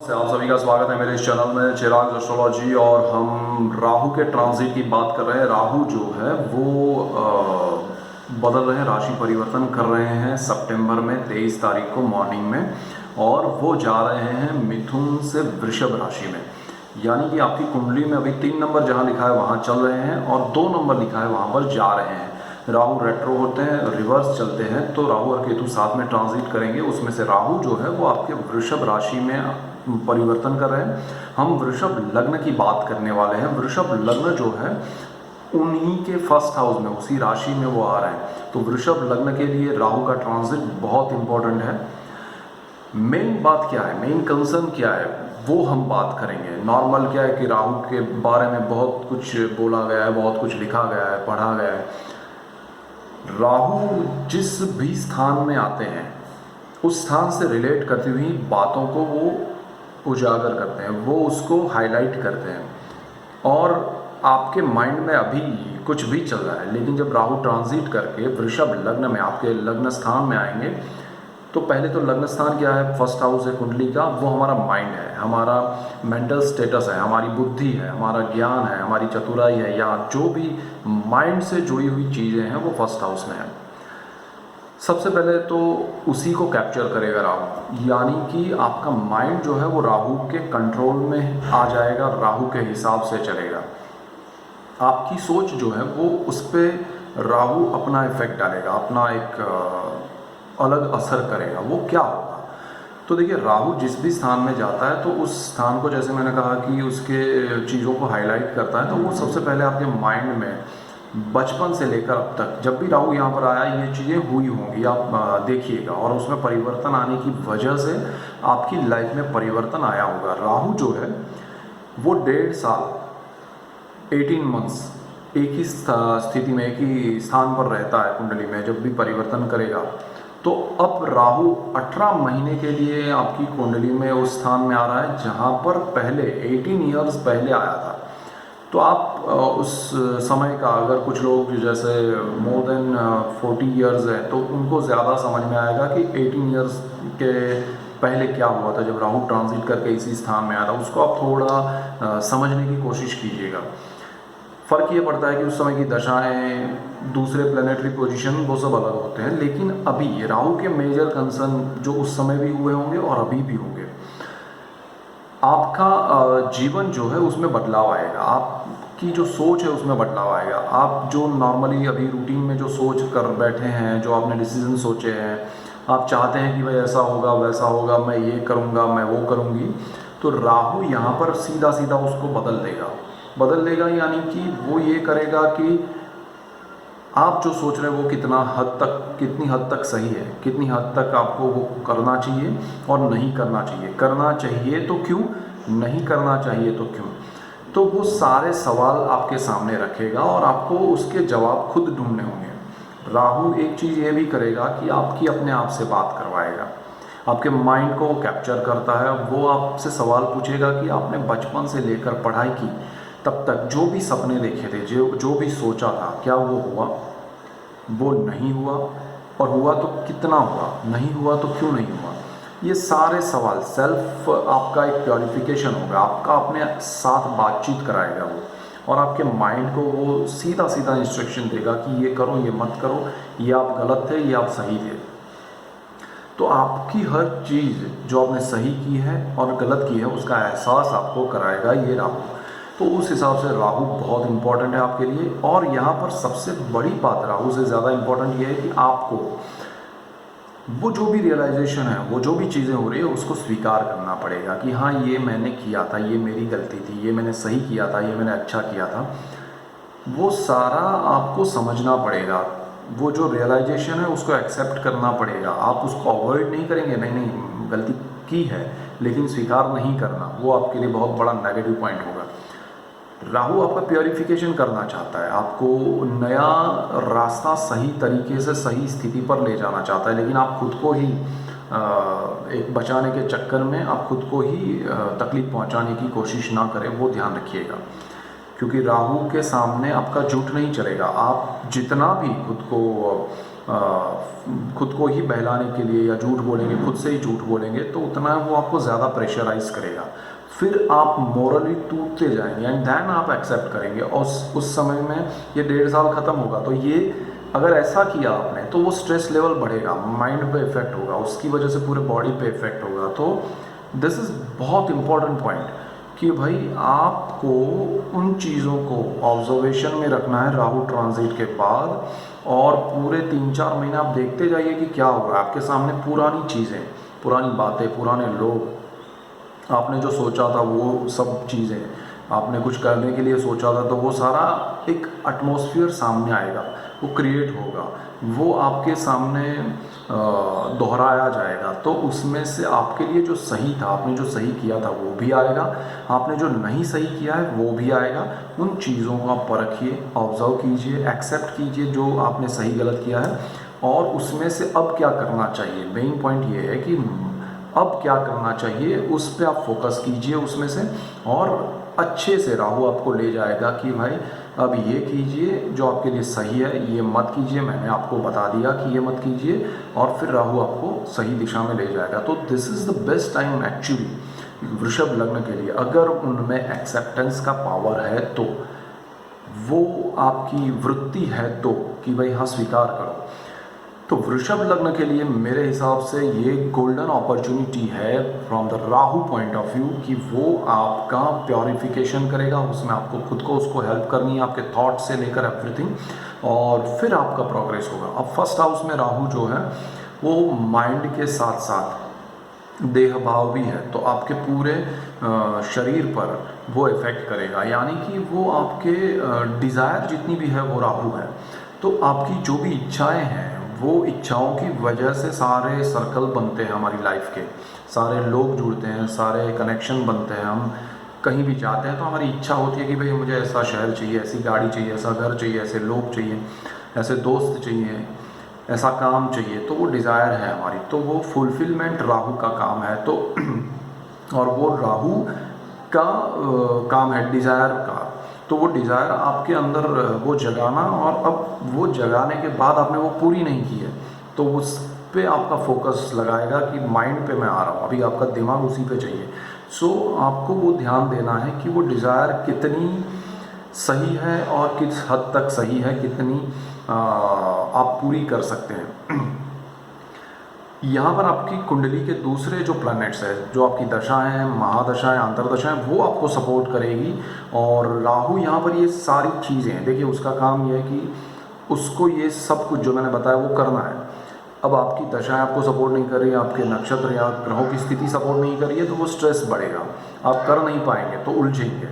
आप सभी का स्वागत है मेरे इस चैनल में चिराग एस्ट्रोलॉजी। और हम राहु के ट्रांजिट की बात कर रहे हैं। राहु जो है वो बदल रहे हैं, राशि परिवर्तन कर रहे हैं सितंबर में 23 तारीख को मॉर्निंग में, और वो जा रहे हैं मिथुन से वृषभ राशि में। यानी कि आपकी कुंडली में अभी 3 नंबर जहाँ लिखा है वहाँ चल रहे हैं और 2 नंबर लिखा है वहाँ पर जा रहे हैं। राहु रेट्रो होते हैं, रिवर्स चलते हैं, तो राहु और केतु साथ में ट्रांजिट करेंगे। उसमें से राहु जो है वो आपके वृषभ राशि में परिवर्तन कर रहे हैं। हम वृषभ लग्न की बात करने वाले हैं। वृषभ लग्न जो है उन्हीं के फर्स्ट हाउस में, उसी राशि में वो आ रहे हैं। तो वृषभ लग्न के लिए राहु का ट्रांजिट बहुत इंपॉर्टेंट है। मेन बात क्या है, मेन कंसर्न क्या है, वो हम बात करेंगे। नॉर्मल क्या है कि राहु के बारे में बहुत कुछ बोला गया है, बहुत कुछ लिखा गया है, पढ़ा गया है। राहु जिस भी स्थान में आते हैं उस स्थान से रिलेट करती हुई बातों को वो उजागर करते हैं, वो उसको हाईलाइट करते हैं। और आपके माइंड में अभी कुछ भी चल रहा है, लेकिन जब राहु ट्रांजिट करके वृषभ लग्न में आपके लग्न स्थान में आएंगे, तो पहले तो लग्न स्थान क्या है, फर्स्ट हाउस है कुंडली का, वो हमारा माइंड है, हमारा मेंटल स्टेटस है, हमारी बुद्धि है, हमारा ज्ञान है, हमारी चतुराई है, या जो भी माइंड से जुड़ी हुई चीज़ें हैं वो फर्स्ट हाउस में है। सबसे पहले तो उसी को कैप्चर करेगा राहु, यानी कि आपका माइंड जो है वो राहु के कंट्रोल में आ जाएगा, राहु के हिसाब से चलेगा। आपकी सोच जो है वो उस पर राहु अपना इफेक्ट डालेगा, अपना एक अलग असर करेगा। वो क्या होगा, तो देखिए राहु जिस भी स्थान में जाता है तो उस स्थान को, जैसे मैंने कहा कि उसके चीज़ों को हाईलाइट करता है, तो वो सबसे पहले आपके माइंड में बचपन से लेकर अब तक जब भी राहु यहाँ पर आया ये चीज़ें हुई होंगी, आप देखिएगा, और उसमें परिवर्तन आने की वजह से आपकी लाइफ में परिवर्तन आया होगा। राहु जो है वो 1.5 साल 18 मंथ्स एक ही स्थिति में, एक ही स्थान पर रहता है कुंडली में, जब भी परिवर्तन करेगा। तो अब राहु 18 महीने के लिए आपकी कुंडली में उस स्थान में आ रहा है जहाँ पर पहले 18 ईयर्स पहले आया था। तो आप उस समय का, अगर कुछ लोग जैसे मोर देन 40 ईयर्स है तो उनको ज़्यादा समझ में आएगा कि 18 ईयर्स के पहले क्या हुआ था जब राहु ट्रांजिट करके इसी स्थान में आया था। उसको आप थोड़ा समझने की कोशिश कीजिएगा। फ़र्क ये पड़ता है कि उस समय की दशाएं, दूसरे प्लेनेटरी पोजीशन वो सब अलग होते हैं, लेकिन अभी राहु के मेजर कंसर्न जो उस समय भी हुए होंगे और अभी भी होंगे। आपका जीवन जो है उसमें बदलाव आएगा, आपकी जो सोच है उसमें बदलाव आएगा। आप जो नॉर्मली अभी रूटीन में जो सोच कर बैठे हैं, जो आपने डिसीजन सोचे हैं, आप चाहते हैं कि भाई ऐसा होगा वैसा होगा, मैं ये करूँगा, मैं वो करूँगी, तो राहु यहाँ पर सीधा सीधा उसको बदल देगा। यानी कि वो ये करेगा कि आप जो सोच रहे हैं वो कितनी हद तक सही है, कितनी हद तक आपको वो करना चाहिए और नहीं करना चाहिए, करना चाहिए तो क्यों, नहीं करना चाहिए तो क्यों। तो वो सारे सवाल आपके सामने रखेगा और आपको उसके जवाब खुद ढूंढने होंगे। राहु एक चीज़ ये भी करेगा कि आपकी अपने आप से बात करवाएगा, आपके माइंड को कैप्चर करता है। वो आपसे सवाल पूछेगा कि आपने बचपन से लेकर पढ़ाई की तब तक जो भी सपने देखे थे, जो भी सोचा था, क्या वो हुआ, वो नहीं हुआ, और हुआ तो कितना हुआ, नहीं हुआ तो क्यों नहीं हुआ। ये सारे सवाल, सेल्फ आपका एक प्योरिफिकेशन होगा, आपका अपने साथ बातचीत कराएगा वो, और आपके माइंड को वो सीधा सीधा इंस्ट्रक्शन देगा कि ये करो, ये मत करो, ये आप गलत थे, ये आप सही थे। तो आपकी हर चीज़ जो आपने सही की है और गलत की है उसका एहसास आपको कराएगा ये राहु। तो उस हिसाब से राहु बहुत इंपॉर्टेंट है आपके लिए। और यहाँ पर सबसे बड़ी बात राहु से ज़्यादा इंपॉर्टेंट ये है कि आपको वो जो भी रियलाइजेशन है, वो जो भी चीज़ें हो रही है उसको स्वीकार करना पड़ेगा कि हाँ ये मैंने किया था, ये मेरी गलती थी, ये मैंने सही किया था, ये मैंने अच्छा किया था। वो सारा आपको समझना पड़ेगा। वो जो रियलाइजेशन है उसको एक्सेप्ट करना पड़ेगा। आप उसको अवॉइड नहीं करेंगे, नहीं गलती की है, लेकिन स्वीकार नहीं करना, वो आपके लिए बहुत बड़ा नेगेटिव पॉइंट होगा। राहु आपका प्योरिफिकेशन करना चाहता है, आपको नया रास्ता सही तरीके से सही स्थिति पर ले जाना चाहता है, लेकिन आप खुद को ही एक बचाने के चक्कर में आप खुद को ही तकलीफ पहुंचाने की कोशिश ना करें, वो ध्यान रखिएगा। क्योंकि राहु के सामने आपका झूठ नहीं चलेगा। आप जितना भी खुद को खुद को ही बहलाने के लिए या झूठ बोलेंगे, खुद से ही झूठ बोलेंगे, तो उतना वो आपको ज़्यादा प्रेशराइज करेगा। फिर आप मोरली टूटते जाएंगे एंड देन आप एक्सेप्ट करेंगे, और उस समय में ये 1.5 साल ख़त्म होगा। तो ये अगर ऐसा किया आपने तो वो स्ट्रेस लेवल बढ़ेगा, माइंड पे इफेक्ट होगा, उसकी वजह से पूरे बॉडी पे इफेक्ट होगा। तो दिस इज़ बहुत इम्पॉर्टेंट पॉइंट कि भाई आपको उन चीज़ों को ऑब्जर्वेशन में रखना है राहु ट्रांजिट के बाद, और पूरे 3-4 महीने आप देखते जाइए कि क्या हो रहा है आपके सामने। पुरानी चीज़ें, पुरानी बातें, पुराने लोग, आपने जो सोचा था वो सब चीज़ें, आपने कुछ करने के लिए सोचा था, तो वो सारा एक एटमॉस्फेयर सामने आएगा, वो क्रिएट होगा, वो आपके सामने दोहराया जाएगा। तो उसमें से आपके लिए जो सही था, आपने जो सही किया था वो भी आएगा, आपने जो नहीं सही किया है वो भी आएगा। उन चीज़ों को आप परखिए, ऑब्जर्व कीजिए, एक्सेप्ट कीजिए जो आपने सही गलत किया है, और उसमें से अब क्या करना चाहिए। मेन पॉइंट ये है कि अब क्या करना चाहिए, उस पर आप फोकस कीजिए उसमें से, और अच्छे से राहु आपको ले जाएगा कि भाई अब ये कीजिए जो आपके लिए सही है, ये मत कीजिए, मैंने आपको बता दिया कि ये मत कीजिए, और फिर राहु आपको सही दिशा में ले जाएगा। तो this is the best time actually वृषभ लग्न के लिए, अगर उनमें एक्सेप्टेंस का पावर है तो, वो आपकी वृत्ति है तो, कि भाई हाँ स्वीकार करो। तो वृषभ लग्न के लिए मेरे हिसाब से ये गोल्डन अपॉर्चुनिटी है from the Rahu point of view, कि वो आपका प्योरिफिकेशन करेगा, उसमें आपको खुद को उसको हेल्प करनी है, आपके थॉट से लेकर एवरीथिंग, और फिर आपका प्रोग्रेस होगा। अब फर्स्ट हाउस में राहु जो है वो माइंड के साथ साथ देह भाव भी है, तो आपके पूरे शरीर पर वो इफ़ेक्ट करेगा, यानी कि वो आपके डिज़ायर जितनी भी है वो राहु है। तो आपकी जो भी इच्छाएं हैं, वो इच्छाओं की वजह से सारे सर्कल बनते हैं हमारी लाइफ के, सारे लोग जुड़ते हैं, सारे कनेक्शन बनते हैं। हम कहीं भी जाते हैं तो हमारी इच्छा होती है कि भाई मुझे ऐसा शहर चाहिए, ऐसी गाड़ी चाहिए, ऐसा घर चाहिए, ऐसे लोग चाहिए, ऐसे दोस्त चाहिए, ऐसा काम चाहिए। तो वो डिज़ायर है हमारी, तो वो फुलफिलमेंट राहु का काम है। तो और वो राहु का काम है डिज़ायर का। तो वो डिज़ायर आपके अंदर वो जगाना, और अब वो जगाने के बाद आपने वो पूरी नहीं की है तो उस पे आपका फोकस लगाएगा कि माइंड पे मैं आ रहा हूँ, अभी आपका दिमाग उसी पे चाहिए। सो आपको वो ध्यान देना है कि वो डिज़ायर कितनी सही है और किस हद तक सही है, कितनी आप पूरी कर सकते हैं। यहाँ पर आपकी कुंडली के दूसरे जो प्लैनेट्स है, जो आपकी दशाएं हैं, महादशाएं, अंतर्दशाएं, वो आपको सपोर्ट करेगी। और राहु यहाँ पर ये सारी चीज़ें हैं, देखिए उसका काम ये है कि उसको ये सब कुछ जो मैंने बताया वो करना है। अब आपकी दशाएं आपको सपोर्ट नहीं कर रही है, आपके नक्षत्र या ग्रहों की स्थिति सपोर्ट नहीं कर रही है, तो वो स्ट्रेस बढ़ेगा, आप कर नहीं पाएंगे, तो उलझेंगे।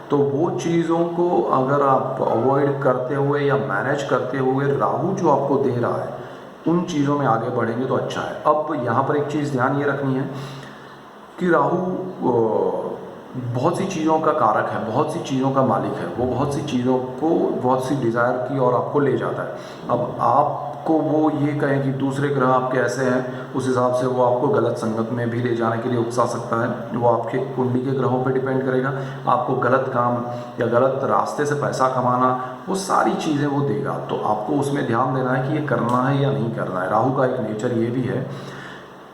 तो वो चीज़ों को अगर आप अवॉइड करते हुए या मैनेज करते हुए राहु जो आपको दे रहा है उन चीज़ों में आगे बढ़ेंगे तो अच्छा है। अब यहाँ पर एक चीज़ ध्यान ये रखनी है कि राहु बहुत सी चीज़ों का कारक है, बहुत सी चीज़ों का मालिक है, वो बहुत सी चीज़ों को, बहुत सी डिज़ायर की और आपको ले जाता है। अब आपको वो ये कहें कि दूसरे ग्रह आपके ऐसे हैं, उस हिसाब से वो आपको गलत संगत में भी ले जाने के लिए उकसा सकता है। वो आपके कुंडली के ग्रहों पे डिपेंड करेगा, आपको गलत काम या गलत रास्ते से पैसा कमाना, वो सारी चीज़ें वो देगा। तो आपको उसमें ध्यान देना है कि ये करना है या नहीं करना है। राहु का एक नेचर ये भी है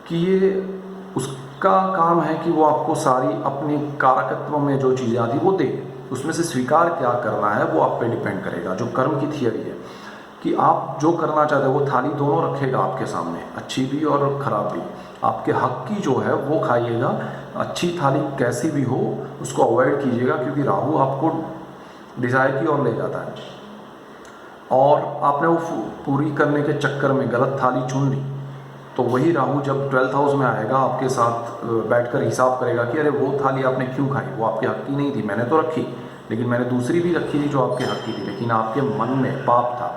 कि ये उसका काम है कि वो आपको सारी अपने कारकत्व में जो चीज़ें आती वो दे, उसमें से स्वीकार क्या करना है वो आप पे डिपेंड करेगा। जो कर्म की थियरी है कि आप जो करना चाहते हो वो थाली दोनों रखेगा आपके सामने, अच्छी भी और ख़राब भी। आपके हक की जो है वो खाइएगा, अच्छी थाली कैसी भी हो उसको अवॉइड कीजिएगा, क्योंकि राहु आपको डिज़ायर की ओर ले जाता है। और आपने वो पूरी करने के चक्कर में गलत थाली चुन ली, तो वही राहु जब 12th हाउस में आएगा आपके साथ बैठकर हिसाब करेगा कि अरे वो थाली आपने क्यों खाई, वो आपके हक की नहीं थी, मैंने तो रखी, लेकिन मैंने दूसरी भी रखी थी जो आपके हक की थी, लेकिन आपके मन में पाप था।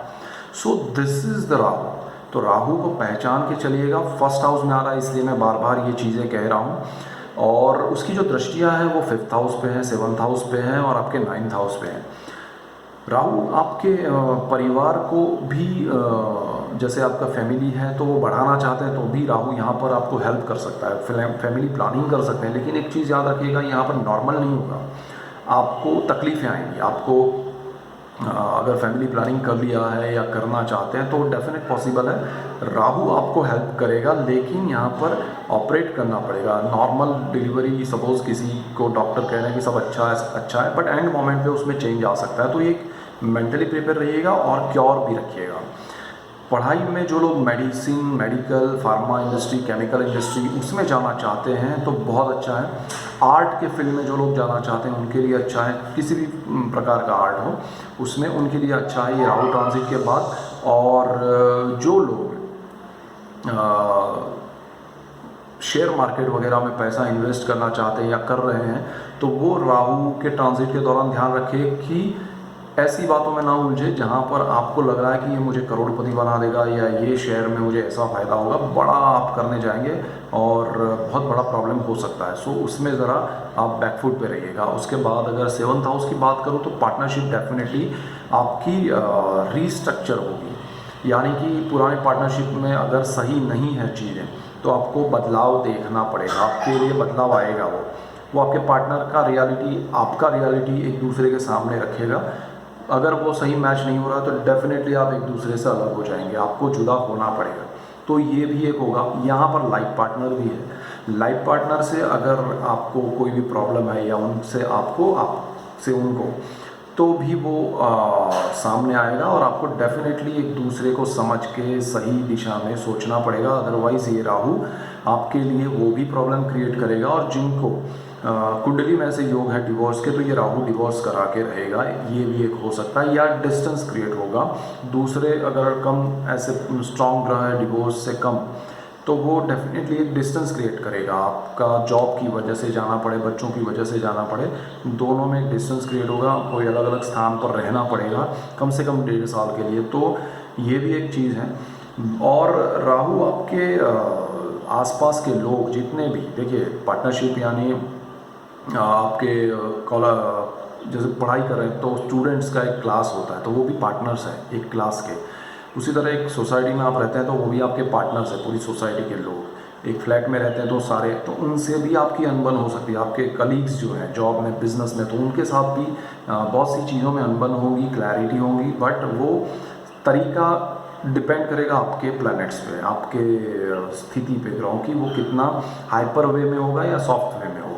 So this is the Rahu. तो राहु को पहचान के चलिएगा। फर्स्ट हाउस में आ रहा है, इसलिए मैं बार बार ये चीज़ें कह रहा हूँ। और उसकी जो दृष्टियाँ हैं वो 5th हाउस पे हैं, 7th हाउस पे हैं और आपके 9th हाउस पे हैं। राहु आपके परिवार को भी, जैसे आपका फैमिली है तो वो बढ़ाना चाहते हैं, तो भी राहु यहाँ पर आपको हेल्प कर सकता है, फैमिली प्लानिंग कर सकते हैं। लेकिन एक चीज़ याद रखिएगा, यहाँ पर नॉर्मल नहीं होगा, आपको तकलीफ़ें आएंगी, आपको अगर फैमिली प्लानिंग कर लिया है या करना चाहते हैं तो डेफिनेट पॉसिबल है। राहु आपको हेल्प करेगा, लेकिन यहाँ पर ऑपरेट करना पड़ेगा। नॉर्मल डिलीवरी सपोज़ किसी को डॉक्टर कह रहे हैं कि सब अच्छा है, बट एंड मोमेंट पे उसमें चेंज आ सकता है। तो ये मेंटली प्रिपेयर रहिएगा और क्योर भी रखिएगा। पढ़ाई में जो लोग medicine, medical, pharma industry, chemical industry उसमें जाना चाहते हैं तो बहुत अच्छा है। आर्ट के फील्ड में जो लोग जाना चाहते हैं उनके लिए अच्छा है, किसी भी प्रकार का आर्ट हो उसमें उनके लिए अच्छा है ये राहु ट्रांजिट के बाद। और जो लोग शेयर मार्केट वगैरह में पैसा इन्वेस्ट करना चाहते हैं या कर रहे हैं तो वो राहु के ट्रांजिट के दौरान ध्यान रखें कि ऐसी बातों में ना उलझे जहाँ पर आपको लग रहा है कि ये मुझे करोड़पति बना देगा या ये शेयर में मुझे ऐसा फ़ायदा होगा, बड़ा आप करने जाएंगे और बहुत बड़ा प्रॉब्लम हो सकता है। सो उसमें ज़रा आप बैकफुट पे रहिएगा। उसके बाद अगर 7th हाउस की बात करूँ तो पार्टनरशिप डेफिनेटली आपकी रीस्ट्रक्चर होगी, यानी कि पुराने पार्टनरशिप में अगर सही नहीं है चीज़ें तो आपको बदलाव देखना पड़ेगा, आपके लिए बदलाव आएगा। वो आपके पार्टनर का रियलिटी, आपका रियलिटी एक दूसरे के सामने रखेगा। अगर वो सही मैच नहीं हो रहा तो डेफिनेटली आप एक दूसरे से अलग हो जाएंगे, आपको जुदा होना पड़ेगा। तो ये भी एक होगा। यहाँ पर लाइफ पार्टनर भी है। लाइफ पार्टनर से अगर आपको कोई भी प्रॉब्लम है या उनसे आपसे उनको, तो भी वो सामने आएगा और आपको डेफिनेटली एक दूसरे को समझ के सही दिशा में सोचना पड़ेगा। अदरवाइज़ ये राहु आपके लिए वो भी प्रॉब्लम क्रिएट करेगा। और जिनको कुंडली में ऐसे योग है डिवोर्स के, तो ये राहु डिवोर्स करा के रहेगा, ये भी एक हो सकता है। या डिस्टेंस क्रिएट होगा, दूसरे अगर कम ऐसे स्ट्रॉन्ग ग्रह है डिवोर्स से कम, तो वो डेफिनेटली एक डिस्टेंस क्रिएट करेगा। आपका जॉब की वजह से जाना पड़े, बच्चों की वजह से जाना पड़े, दोनों में एक डिस्टेंस क्रिएट होगा। कोई अलग अलग स्थान पर रहना पड़ेगा कम से कम 1.5 साल के लिए। तो ये भी एक चीज़ है। और राहु आपके आसपास के लोग जितने भी, देखिए पार्टनरशिप यानी आपके जैसे पढ़ाई कर रहे हैं तो स्टूडेंट्स का एक क्लास होता है तो वो भी पार्टनर्स हैं एक क्लास के। उसी तरह एक सोसाइटी में आप रहते हैं तो वो भी आपके पार्टनर्स हैं, पूरी सोसाइटी के लोग। एक फ्लैट में रहते हैं तो सारे, तो उनसे भी आपकी अनबन हो सकती है। आपके कलीग्स जो हैं जॉब में, बिजनेस में, तो उनके साथ भी बहुत सी चीज़ों में अनबन होगी, क्लैरिटी होगी। बट वो तरीका डिपेंड करेगा आपके प्लैनेट्स पे, आपके स्थिति पे ग्रहों की, वो कितना हाइपर वे में होगा या सॉफ्ट वे में होगा।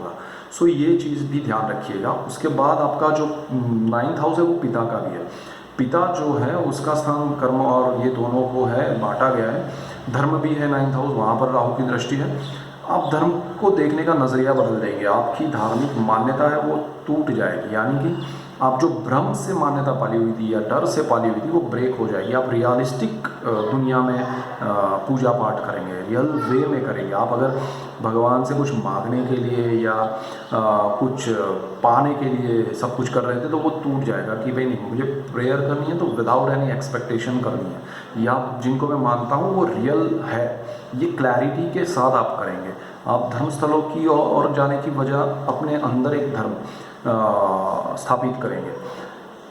सो ये चीज़ भी ध्यान रखिएगा। उसके बाद आपका जो 9th हाउस है वो पिता का भी है। पिता जो है उसका स्थान कर्म और ये दोनों को है, बांटा गया है। धर्म भी है 9th हाउस, वहाँ पर राहु की दृष्टि है। आप धर्म को देखने का नज़रिया बदल देंगे, आपकी धार्मिक मान्यता है वो टूट जाएगी, यानी कि आप जो भ्रम से मान्यता पाली हुई थी या डर से पाली हुई थी वो ब्रेक हो जाएगी। आप रियलिस्टिक दुनिया में पूजा पाठ करेंगे, रियल वे में करेंगे। आप अगर भगवान से कुछ मांगने के लिए या कुछ पाने के लिए सब कुछ कर रहे थे तो वो टूट जाएगा कि भाई नहीं, मुझे प्रेयर करनी है तो विदाउट एनी एक्सपेक्टेशन करनी है, या जिनको मैं मानता हूँ वो रियल है, ये क्लैरिटी के साथ आप करेंगे। आप धर्म स्थलों की और जाने की वजह अपने अंदर एक धर्म स्थापित करेंगे।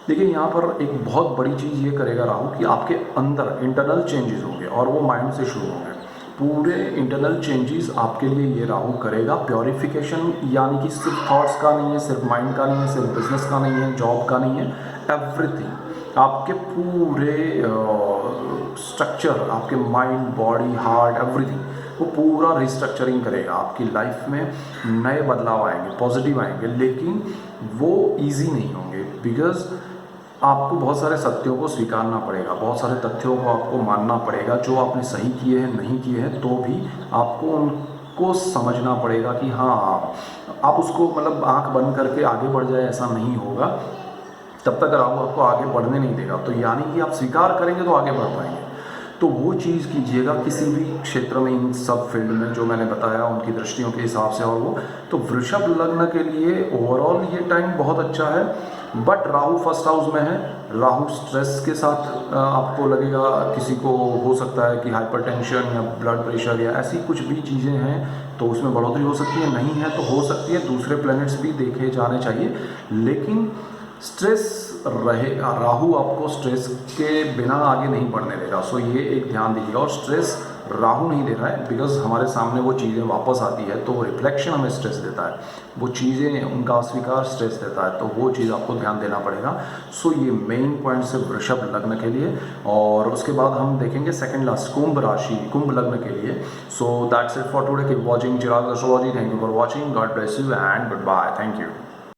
देखिए यहाँ पर एक बहुत बड़ी चीज़ ये करेगा राहु कि आपके अंदर इंटरनल चेंजेस होंगे और वो माइंड से शुरू होंगे। पूरे इंटरनल चेंजेस आपके लिए ये राहु करेगा। प्योरिफिकेशन यानी कि सिर्फ थॉट्स का नहीं है, सिर्फ माइंड का नहीं है, सिर्फ बिजनेस का नहीं है, जॉब का नहीं है, एवरीथिंग। आपके पूरे स्ट्रक्चर, आपके माइंड, बॉडी, हार्ट, एवरीथिंग वो पूरा रिस्ट्रक्चरिंग करेगा। आपकी लाइफ में नए बदलाव आएंगे, पॉजिटिव आएंगे, लेकिन वो इजी नहीं होंगे बिकॉज आपको बहुत सारे सत्यों को स्वीकारना पड़ेगा, बहुत सारे तथ्यों को आपको मानना पड़ेगा जो आपने सही किए हैं, नहीं किए हैं, तो भी आपको उनको समझना पड़ेगा कि हाँ आप उसको मतलब आंख बंद करके आगे बढ़ जाए, ऐसा नहीं होगा। तब तक राहु आपको आगे बढ़ने नहीं देगा। तो यानी कि आप स्वीकार करेंगे तो आगे बढ़ पाएंगे। तो वो चीज़ कीजिएगा किसी भी क्षेत्र में, इन सब फील्ड में जो मैंने बताया उनकी दृष्टियों के हिसाब से। और वो तो वृषभ लग्न के लिए ओवरऑल ये टाइम बहुत अच्छा है, बट राहु फर्स्ट हाउस में है। राहु स्ट्रेस के साथ आपको लगेगा, किसी को हो सकता है कि हाइपरटेंशन या ब्लड प्रेशर या ऐसी कुछ भी चीज़ें हैं तो उसमें बढ़ोतरी हो सकती है, नहीं है तो हो सकती है। दूसरे प्लैनेट्स भी देखे जाने चाहिए, लेकिन स्ट्रेस रहेगा। राहु आपको स्ट्रेस के बिना आगे नहीं बढ़ने देगा। सो ये एक ध्यान दीजिएगा। और स्ट्रेस राहु नहीं दे रहा है, बिकॉज हमारे सामने वो चीज़ें वापस आती है तो रिफ्लेक्शन हमें स्ट्रेस देता है, वो चीज़ें उनका अस्वीकार स्ट्रेस देता है, तो वो चीज़ आपको ध्यान देना पड़ेगा। सो ये मेन पॉइंट से वृषभ लग्न के लिए, और उसके बाद हम देखेंगे सेकंड लास्ट कुंभ राशि, कुंभ लग्न के लिए। So that's it for today, keep watching Chirag astrology. Thank you for watching, God bless you and goodbye, thank you.